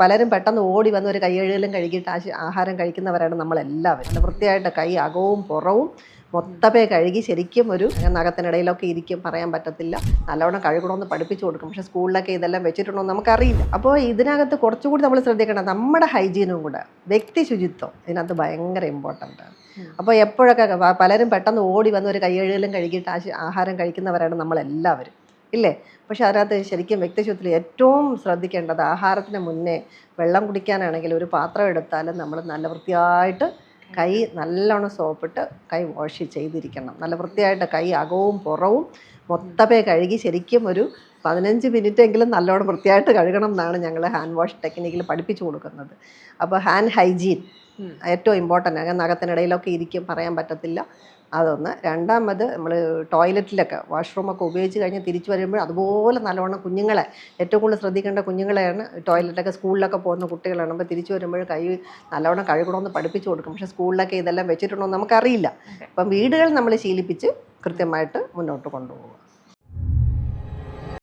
പലരും പെട്ടെന്ന് ഓടി വന്ന് ഒരു കൈകഴുകലും കഴുകിയിട്ട് ആഹാരം കഴിക്കുന്നവരാണ് നമ്മളെല്ലാവരും. നല്ല വൃത്തിയായിട്ട് കൈ അകവും പുറവും മൊത്തമേ കഴുകി ശരിക്കും ഒരു നഖത്തിനിടയിലൊക്കെ ഇരിക്കും, പറയാൻ പറ്റത്തില്ല. നല്ലവണ്ണം കഴുകണമെന്ന് പഠിപ്പിച്ചു കൊടുക്കും. പക്ഷേ സ്കൂളിലൊക്കെ ഇതെല്ലാം വെച്ചിട്ടുണ്ടോ എന്ന് നമുക്കറിയില്ല. അപ്പോൾ ഇതിനകത്ത് കുറച്ചുകൂടി നമ്മൾ ശ്രദ്ധിക്കണം, നമ്മുടെ ഹൈജീനും കൂടെ, വ്യക്തി ശുചിത്വം ഇതിനകത്ത് ഭയങ്കര ഇമ്പോർട്ടൻ്റ് ആണ്. അപ്പോൾ എപ്പോഴൊക്കെ പലരും പെട്ടെന്ന് ഓടി വന്ന് ഒരു കൈകഴുകലും കഴുകിയിട്ട് ആഹാരം കഴിക്കുന്നവരാണ് നമ്മളെല്ലാവരും, ഇല്ലേ? പക്ഷെ അതിനകത്ത് ശരിക്കും വ്യക്തിശുചിത്വത്തിൽ ഏറ്റവും ശ്രദ്ധിക്കേണ്ടത്, ആഹാരത്തിന് മുന്നേ വെള്ളം കുടിക്കാനാണെങ്കിൽ ഒരു പാത്രം എടുത്താൽ നമ്മൾ നല്ല വൃത്തിയായിട്ട് കൈ നല്ലോണം സോപ്പിട്ട് കൈ വാഷ് ചെയ്തിരിക്കണം. നല്ല വൃത്തിയായിട്ട് കൈ അകവും പുറവും മൊത്തമേ കഴുകി ശരിക്കും ഒരു 15 മിനിറ്റെങ്കിലും നല്ലോണം വൃത്തിയായിട്ട് കഴുകണം എന്നാണ് ഞങ്ങൾ ഹാൻഡ് വാഷ് ടെക്നിക്കിൽ പഠിപ്പിച്ചു കൊടുക്കുന്നത്. അപ്പോൾ ഹാൻഡ് ഹൈജീൻ ഏറ്റവും ഇമ്പോർട്ടൻ്റ് ആണ്. നഖത്തിനിടയിലൊക്കെ ഇരിക്കും, പറയാൻ പറ്റത്തില്ല. അതൊന്ന്. രണ്ടാമത്, നമ്മൾ ടോയ്ലറ്റിലൊക്കെ വാഷ്റൂമൊക്കെ ഉപയോഗിച്ച് കഴിഞ്ഞ് തിരിച്ചു വരുമ്പോൾ അതുപോലെ നല്ലവണ്ണം കുഞ്ഞുങ്ങളെ ഏറ്റവും കൂടുതൽ ശ്രദ്ധിക്കേണ്ട കുഞ്ഞുങ്ങളെയാണ്. ടോയ്ലറ്റൊക്കെ സ്കൂളിലൊക്കെ പോകുന്ന കുട്ടികളാണ്. അപ്പോൾ തിരിച്ചു വരുമ്പോൾ കൈ നല്ലവണ്ണം കഴുകണമെന്ന് പഠിപ്പിച്ചു കൊടുക്കും. പക്ഷേ സ്കൂളിലൊക്കെ ഇതെല്ലാം വെച്ചിട്ടുണ്ടോ എന്ന് നമുക്കറിയില്ല. അപ്പം വീടുകൾ നമ്മൾ ശീലിപ്പിച്ച് കൃത്യമായിട്ട് മുന്നോട്ട് കൊണ്ടുപോകുക.